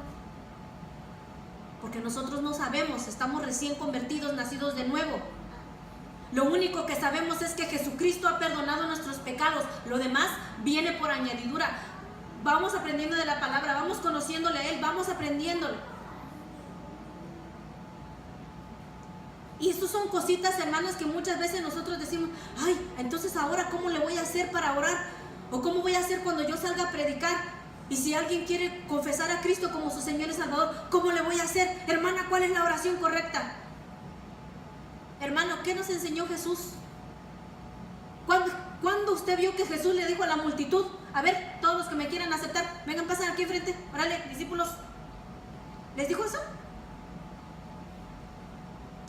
Porque nosotros no sabemos, estamos recién convertidos, nacidos de nuevo. Lo único que sabemos es que Jesucristo ha perdonado nuestros pecados. Lo demás viene por añadidura. Vamos aprendiendo de la palabra, vamos conociéndole a Él, vamos aprendiéndole. Y estas son cositas, hermanas, que muchas veces nosotros decimos, ay, entonces ahora ¿cómo le voy a hacer para orar? ¿O cómo voy a hacer cuando yo salga a predicar? Y si alguien quiere confesar a Cristo como su Señor y Salvador, ¿cómo le voy a hacer? Hermana, ¿cuál es la oración correcta? Hermano, ¿qué nos enseñó Jesús? ¿Cuándo usted vio que Jesús le dijo a la multitud: a ver, todos los que me quieran aceptar, vengan, pasen aquí enfrente, órale, discípulos? ¿Les dijo eso?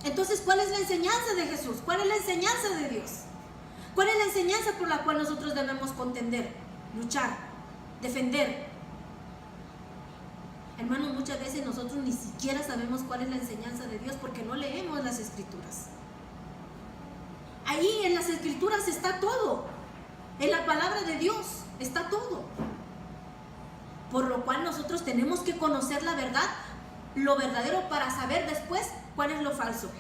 Entonces, ¿cuál es la enseñanza de Jesús? ¿Cuál es la enseñanza de Dios? ¿Cuál es la enseñanza por la cual nosotros debemos contender, luchar, defender? Hermanos, muchas veces nosotros ni siquiera sabemos cuál es la enseñanza de Dios porque no leemos las Escrituras. Ahí en las Escrituras está todo. En la palabra de Dios está todo. Por lo cual nosotros tenemos que conocer la verdad, lo verdadero, para saber después cuál es lo falso.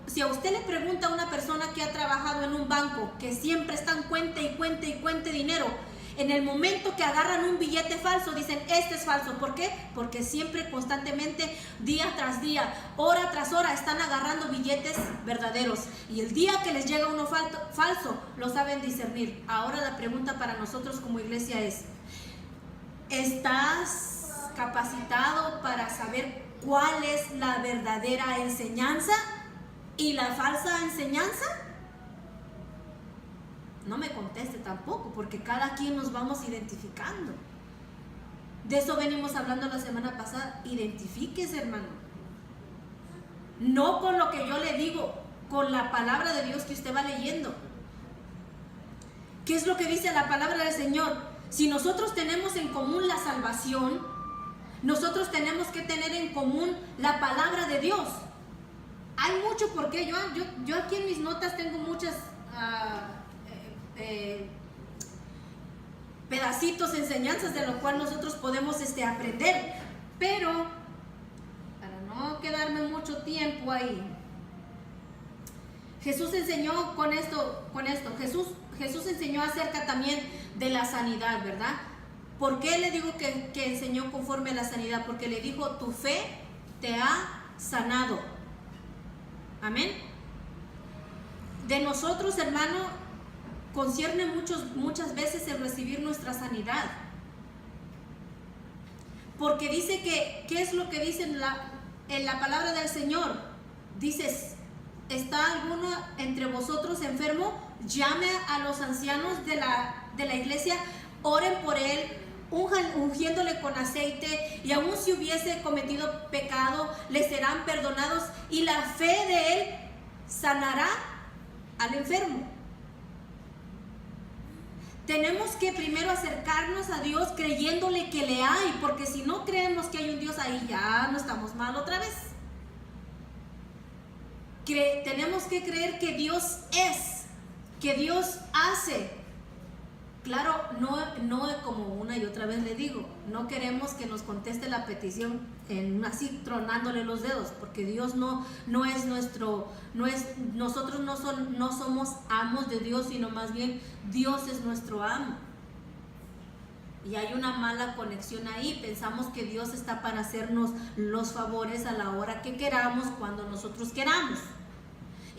Si a usted le pregunta a una persona que ha trabajado en un banco, que siempre están cuente y cuente y cuente dinero, en el momento que agarran un billete falso, dicen: este es falso. ¿Por qué? Porque siempre, constantemente, día tras día, hora tras hora, están agarrando billetes verdaderos. Y el día que les llega uno falso, lo saben discernir. Ahora la pregunta para nosotros como iglesia es: ¿estás capacitado para saber cuál es la verdadera enseñanza y la falsa enseñanza? No me conteste tampoco, porque cada quien nos vamos identificando. De eso venimos hablando la semana pasada. Identifíquese, hermano. No con lo que yo le digo, con la palabra de Dios que usted va leyendo. ¿Qué es lo que dice la palabra del Señor? Si nosotros tenemos en común la salvación, nosotros tenemos que tener en común la palabra de Dios. Hay mucho por qué. Yo aquí en mis notas tengo muchas pedacitos, enseñanzas de lo cual nosotros podemos aprender, pero para no quedarme mucho tiempo ahí, Jesús enseñó con esto. Jesús enseñó acerca también de la sanidad, ¿verdad? ¿Por qué le digo que enseñó conforme a la sanidad? Porque le dijo: tu fe te ha sanado. Amén. De nosotros, hermano, concierne muchas veces el recibir nuestra sanidad. Porque dice ¿qué es lo que dice en la palabra del Señor? Dices: ¿está alguno entre vosotros enfermo? Llame a los ancianos de la iglesia, oren por él, ungiéndole con aceite, y aun si hubiese cometido pecado, le serán perdonados, y la fe de él sanará al enfermo. Tenemos que primero acercarnos a Dios creyéndole que le hay, porque si no creemos que hay un Dios, ahí ya no estamos mal otra vez. Tenemos que creer que Dios es, que Dios hace. Claro, no como una y otra vez le digo, no queremos que nos conteste la petición así tronándole los dedos, porque Dios nosotros no somos amos de Dios, sino más bien Dios es nuestro amo. Y hay una mala conexión ahí. Pensamos que Dios está para hacernos los favores a la hora que queramos, cuando nosotros queramos.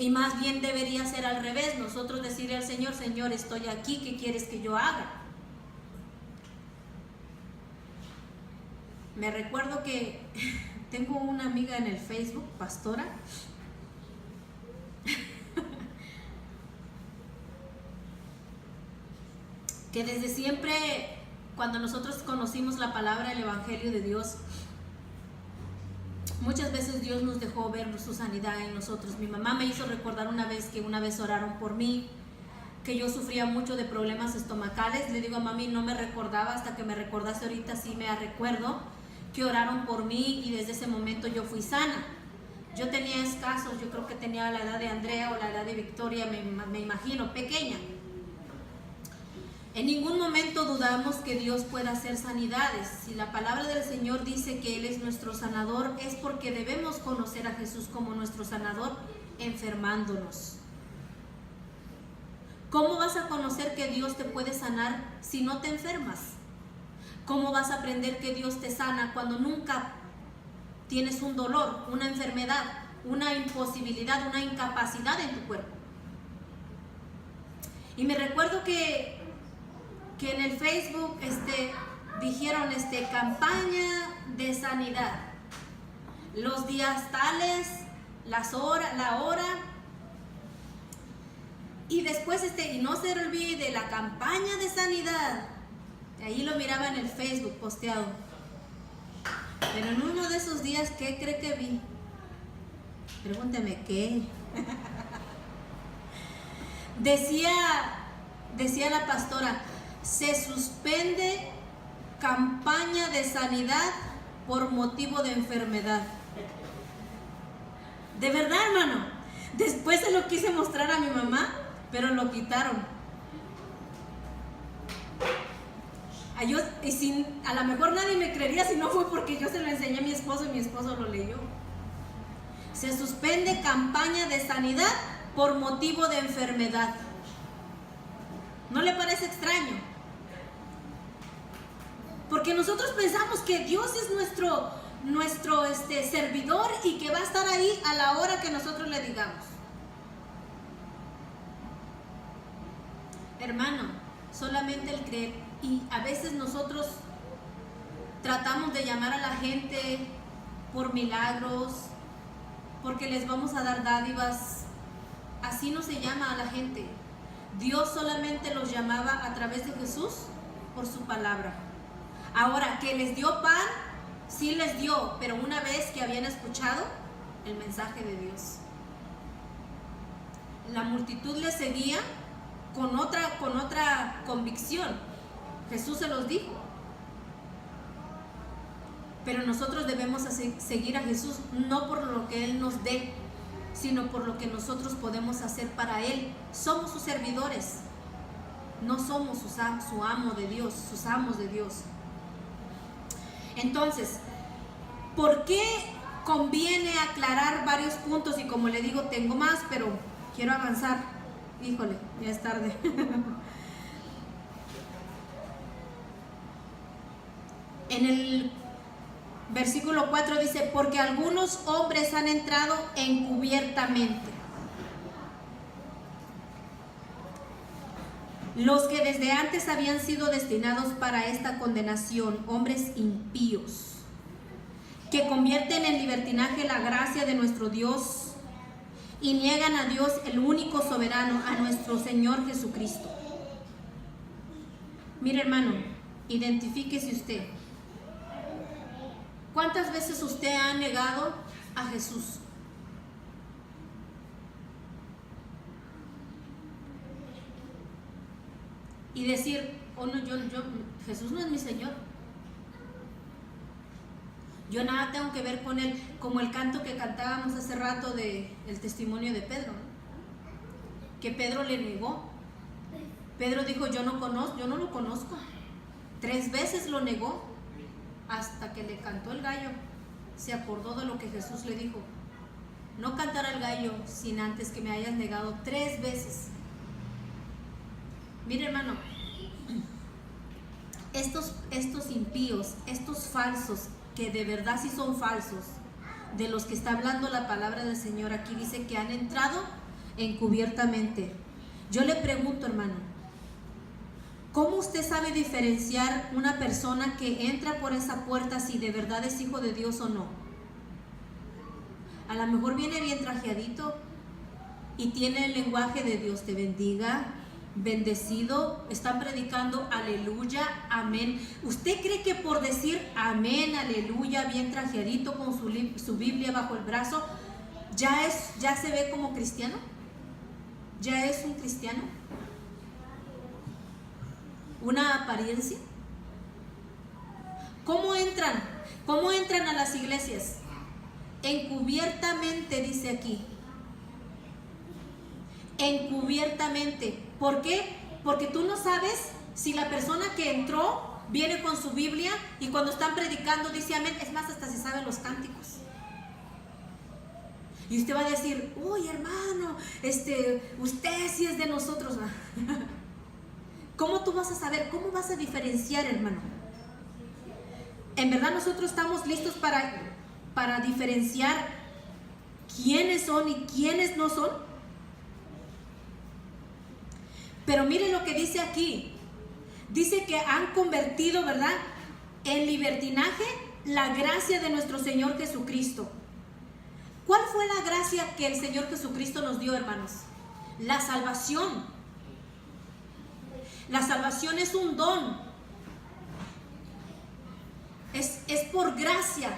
Y más bien debería ser al revés, nosotros decirle al Señor: Señor, estoy aquí, ¿qué quieres que yo haga? Me recuerdo que tengo una amiga en el Facebook, pastora, que desde siempre, cuando nosotros conocimos la palabra, el Evangelio de Dios, muchas veces Dios nos dejó ver su sanidad en nosotros. Mi mamá me hizo recordar una vez oraron por mí, que yo sufría mucho de problemas estomacales. Le digo a mami, no me recordaba, hasta que me recordaste ahorita, sí me recuerdo que oraron por mí, y desde ese momento yo fui sana. Yo tenía escasos, yo creo que tenía la edad de Andrea o la edad de Victoria, me imagino, pequeña. En ningún momento dudamos que Dios pueda hacer sanidades. Si la palabra del Señor dice que Él es nuestro sanador, es porque debemos conocer a Jesús como nuestro sanador, enfermándonos. ¿Cómo vas a conocer que Dios te puede sanar si no te enfermas? ¿Cómo vas a aprender que Dios te sana cuando nunca tienes un dolor, una enfermedad, una imposibilidad, una incapacidad en tu cuerpo? Y me recuerdo que en el Facebook dijeron campaña de sanidad, los días tales, la hora, Y después, y no se olvide la campaña de sanidad. Ahí lo miraba en el Facebook posteado. Pero en uno de esos días, ¿qué cree que vi? Pregúnteme, ¿qué? Decía la pastora, se suspende campaña de sanidad por motivo de enfermedad. De verdad, hermano. Después se lo quise mostrar a mi mamá, pero lo quitaron. A lo mejor nadie me creería si no fue porque yo se lo enseñé a mi esposo y mi esposo lo leyó. Se suspende campaña de sanidad por motivo de enfermedad. ¿No le parece extraño? Porque nosotros pensamos que Dios es nuestro servidor y que va a estar ahí a la hora que nosotros le digamos. Hermano, solamente el creer. Y a veces nosotros tratamos de llamar a la gente por milagros, porque les vamos a dar dádivas. Así no se llama a la gente. Dios solamente los llamaba a través de Jesús por su palabra. Ahora, que les dio pan, sí les dio, pero una vez que habían escuchado el mensaje de Dios. La multitud les seguía con otra convicción. Jesús se los dijo. Pero nosotros debemos seguir a Jesús no por lo que Él nos dé, sino por lo que nosotros podemos hacer para Él. Somos sus servidores, no somos su amo de Dios, sus amos de Dios. Entonces, ¿por qué conviene aclarar varios puntos? Y como le digo, tengo más, pero quiero avanzar. Híjole, ya es tarde. En el versículo 4 dice, porque algunos hombres han entrado encubiertamente, los que desde antes habían sido destinados para esta condenación, hombres impíos, que convierten en libertinaje la gracia de nuestro Dios y niegan a Dios, el único soberano, a nuestro Señor Jesucristo. Mire, hermano, identifíquese usted. ¿Cuántas veces usted ha negado a Jesús? Y decir, oh no, Jesús no es mi Señor. Yo nada tengo que ver con Él, como el canto que cantábamos hace rato del testimonio de Pedro, ¿no? Que Pedro le negó. Pedro dijo, yo no lo conozco. 3 veces lo negó. Hasta que le cantó el gallo, se acordó de lo que Jesús le dijo. No cantará el gallo sin antes que me hayas negado 3 veces. Mire, hermano, estos impíos, estos falsos, que de verdad sí son falsos, de los que está hablando la palabra del Señor, aquí dice que han entrado encubiertamente. Yo le pregunto, hermano, ¿cómo usted sabe diferenciar una persona que entra por esa puerta si de verdad es hijo de Dios o no? A lo mejor viene bien trajeadito y tiene el lenguaje de Dios te bendiga, bendecido, están predicando aleluya, amén. ¿Usted cree que por decir amén, aleluya, bien trajeadito con su Biblia bajo el brazo, ya se ve como cristiano? ¿Ya es un cristiano? ¿Una apariencia? ¿Cómo entran? ¿Cómo entran a las iglesias? Encubiertamente, dice aquí. Encubiertamente. ¿Por qué? Porque tú no sabes si la persona que entró viene con su Biblia y cuando están predicando dice amén. Es más, hasta se saben los cánticos. Y usted va a decir, uy, hermano, usted sí es de nosotros. ¿Cómo tú vas a saber? ¿Cómo vas a diferenciar, hermano? En verdad nosotros estamos listos para diferenciar quiénes son y quiénes no son. Pero mire lo que dice aquí. Dice que han convertido, ¿verdad?, en libertinaje la gracia de nuestro Señor Jesucristo. ¿Cuál fue la gracia que el Señor Jesucristo nos dio, hermanos? la salvación. La salvación es un don. Es por gracia.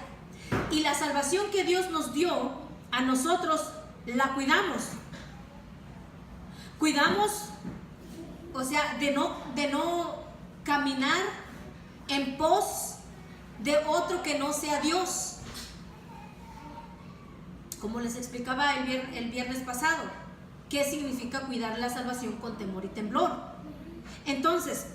Y la salvación que Dios nos dio, a nosotros la cuidamos. Cuidamos, o sea, de no caminar en pos de otro que no sea Dios. Como les explicaba el viernes pasado, ¿qué significa cuidar la salvación con temor y temblor? Entonces,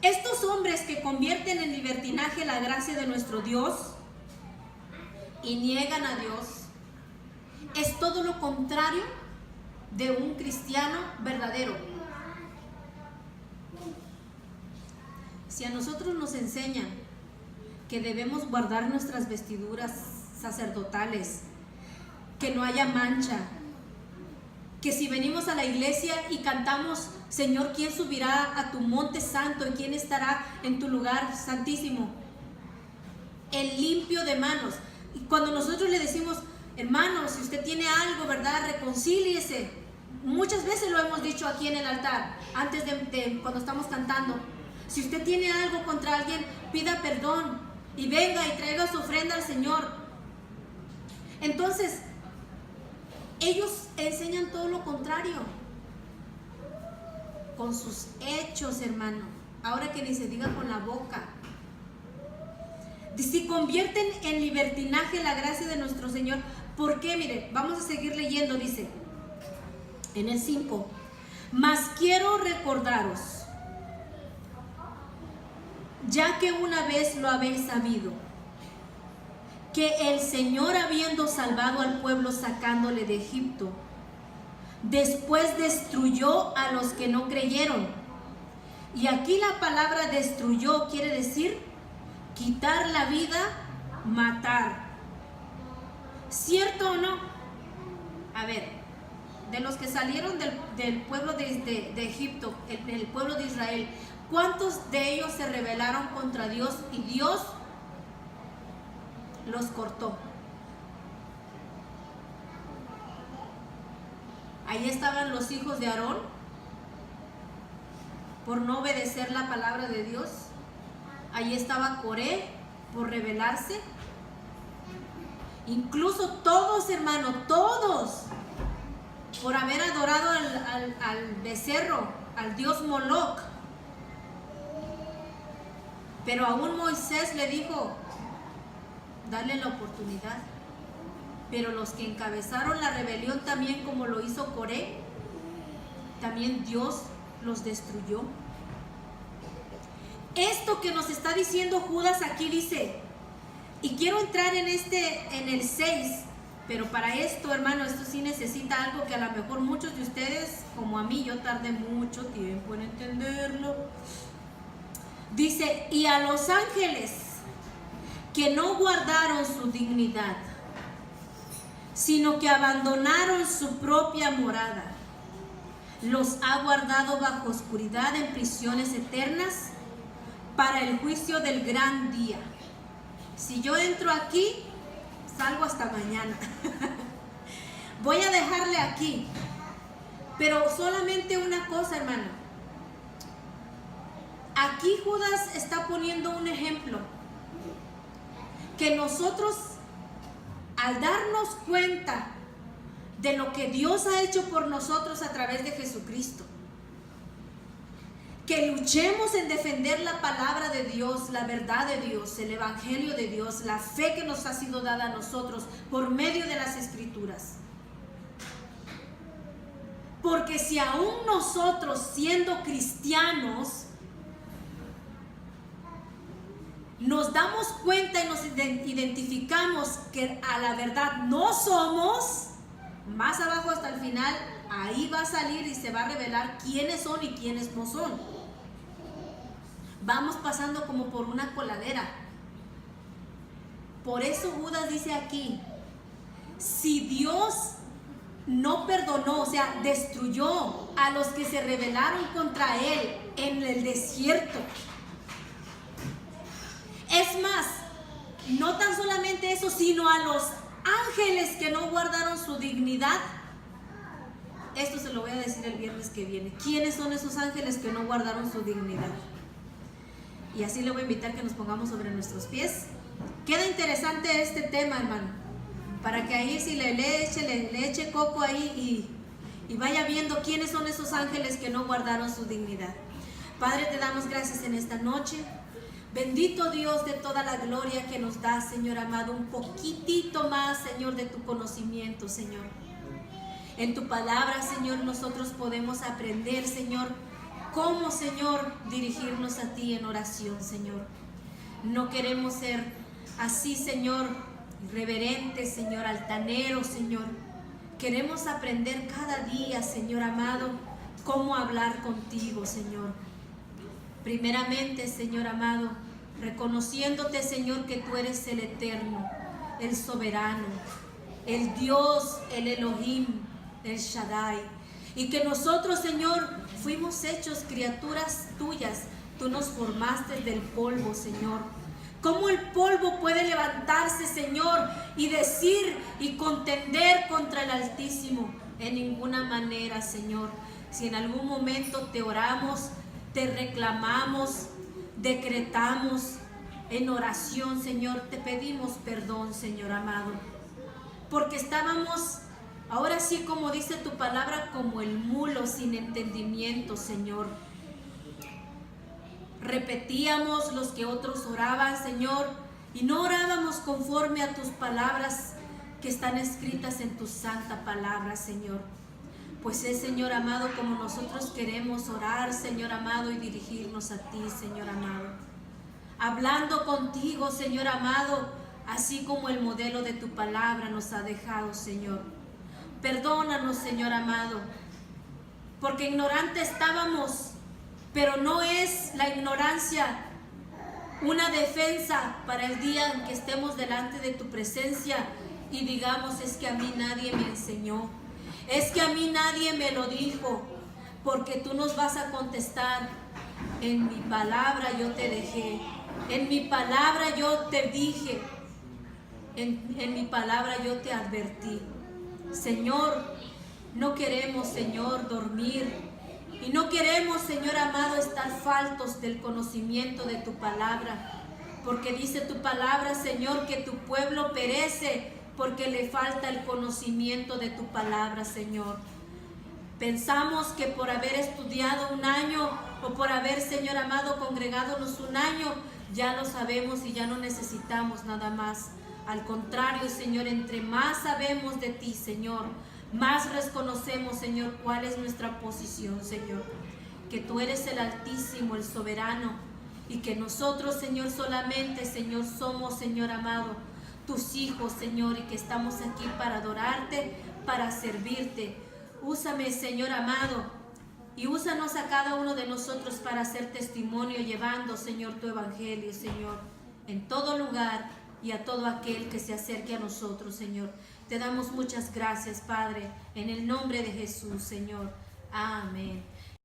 estos hombres que convierten en libertinaje la gracia de nuestro Dios y niegan a Dios, es todo lo contrario de un cristiano verdadero. Si a nosotros nos enseñan que debemos guardar nuestras vestiduras sacerdotales, que no haya mancha, que si venimos a la iglesia y cantamos, Señor, ¿quién subirá a tu monte santo y quién estará en tu lugar santísimo? El limpio de manos. Y cuando nosotros le decimos, hermano, si usted tiene algo, ¿verdad?, reconcíliese. Muchas veces lo hemos dicho aquí en el altar, antes de cuando estamos cantando. Si usted tiene algo contra alguien, pida perdón y venga y traiga su ofrenda al Señor. Entonces, ellos enseñan todo lo contrario, con sus hechos, hermano. Ahora que ni se diga con la boca. Si convierten en libertinaje la gracia de nuestro Señor, ¿por qué? Mire, vamos a seguir leyendo, dice en el 5, mas quiero recordaros, ya que una vez lo habéis sabido, que el Señor, habiendo salvado al pueblo sacándole de Egipto, después destruyó a los que no creyeron. Y aquí la palabra destruyó quiere decir quitar la vida, matar. ¿Cierto o no? A ver, de los que salieron del pueblo de Egipto, el pueblo de Israel, ¿cuántos de ellos se rebelaron contra Dios y Dios los cortó? Ahí estaban los hijos de Aarón por no obedecer la palabra de Dios. Ahí estaba Coré por rebelarse. Incluso todos, hermano, todos, por haber adorado al becerro, al dios Moloc. Pero aún Moisés le dijo, dale la oportunidad. Pero los que encabezaron la rebelión también, como lo hizo Coré, también Dios los destruyó. Esto que nos está diciendo Judas aquí dice, y quiero entrar en el 6, pero para esto, hermano, esto sí necesita algo que a lo mejor muchos de ustedes, como a mí, yo tardé mucho tiempo en entenderlo. Dice, y a los ángeles que no guardaron su dignidad, sino que abandonaron su propia morada, los ha guardado bajo oscuridad en prisiones eternas para el juicio del gran día. Si yo entro aquí, salgo hasta mañana. Voy a dejarle aquí, pero solamente una cosa, hermano. Aquí Judas está poniendo un ejemplo, que nosotros, al darnos cuenta de lo que Dios ha hecho por nosotros a través de Jesucristo, que luchemos en defender la palabra de Dios, la verdad de Dios, el evangelio de Dios, la fe que nos ha sido dada a nosotros por medio de las Escrituras. Porque si aún nosotros, siendo cristianos, nos damos cuenta y nos identificamos que a la verdad no somos, más abajo hasta el final, ahí va a salir y se va a revelar quiénes son y quiénes no son. Vamos pasando como por una coladera. Por eso Judas dice aquí, si Dios no perdonó, o sea, destruyó a los que se rebelaron contra Él en el desierto. Es más, no tan solamente eso, sino a los ángeles que no guardaron su dignidad, Esto se lo voy a decir el viernes que viene. ¿Quiénes son esos ángeles que no guardaron su dignidad? Y así le voy a invitar que nos pongamos sobre nuestros pies. Queda interesante este tema, hermano, para que ahí si le eche coco ahí y vaya viendo quiénes son esos ángeles que no guardaron su dignidad. Padre, te damos gracias en esta noche. Bendito Dios de toda la gloria que nos da, Señor amado, un poquitito más, Señor, de tu conocimiento, Señor. En tu palabra, Señor, nosotros podemos aprender, Señor, cómo, Señor, dirigirnos a ti en oración, Señor. No queremos ser así, Señor, irreverentes, Señor, altaneros, Señor. Queremos aprender cada día, Señor amado, cómo hablar contigo, Señor. Primeramente, Señor amado, reconociéndote, Señor, que tú eres el eterno, el soberano, el Dios, el Elohim, el Shaddai, y que nosotros, Señor, fuimos hechos criaturas tuyas. Tú nos formaste del polvo, Señor. ¿Cómo el polvo puede levantarse, Señor, y decir y contender contra el Altísimo? En ninguna manera, Señor. Si en algún momento te oramos, te reclamamos, decretamos en oración, Señor, te pedimos perdón, Señor amado, porque estábamos, ahora sí, como dice tu palabra, como el mulo sin entendimiento, Señor. Repetíamos los que otros oraban, Señor, y no orábamos conforme a tus palabras que están escritas en tu santa palabra, Señor. Pues es, Señor amado, como nosotros queremos orar, Señor amado, y dirigirnos a ti, Señor amado. Hablando contigo, Señor amado, así como el modelo de tu palabra nos ha dejado, Señor. Perdónanos, Señor amado, porque ignorantes estábamos, pero no es la ignorancia una defensa para el día en que estemos delante de tu presencia y digamos, es que a mí nadie me enseñó, es que a mí nadie me lo dijo, porque tú nos vas a contestar: en mi palabra yo te dejé, en mi palabra yo te dije, en mi palabra yo te advertí. Señor, no queremos, Señor, dormir, y no queremos, Señor amado, estar faltos del conocimiento de tu palabra, porque dice tu palabra, Señor, que tu pueblo perece porque le falta el conocimiento de tu palabra, Señor. Pensamos que por haber estudiado un año o por haber, Señor amado, congregadonos un año, ya lo sabemos y ya no necesitamos nada más. Al contrario, Señor, entre más sabemos de ti, Señor, más reconocemos, Señor, cuál es nuestra posición, Señor. Que tú eres el Altísimo, el Soberano, y que nosotros, Señor, solamente, Señor, somos, Señor amado, tus hijos, Señor, y que estamos aquí para adorarte, para servirte. Úsame, Señor amado, y úsanos a cada uno de nosotros para hacer testimonio, llevando, Señor, tu evangelio, Señor, en todo lugar y a todo aquel que se acerque a nosotros, Señor. Te damos muchas gracias, Padre, en el nombre de Jesús, Señor. Amén.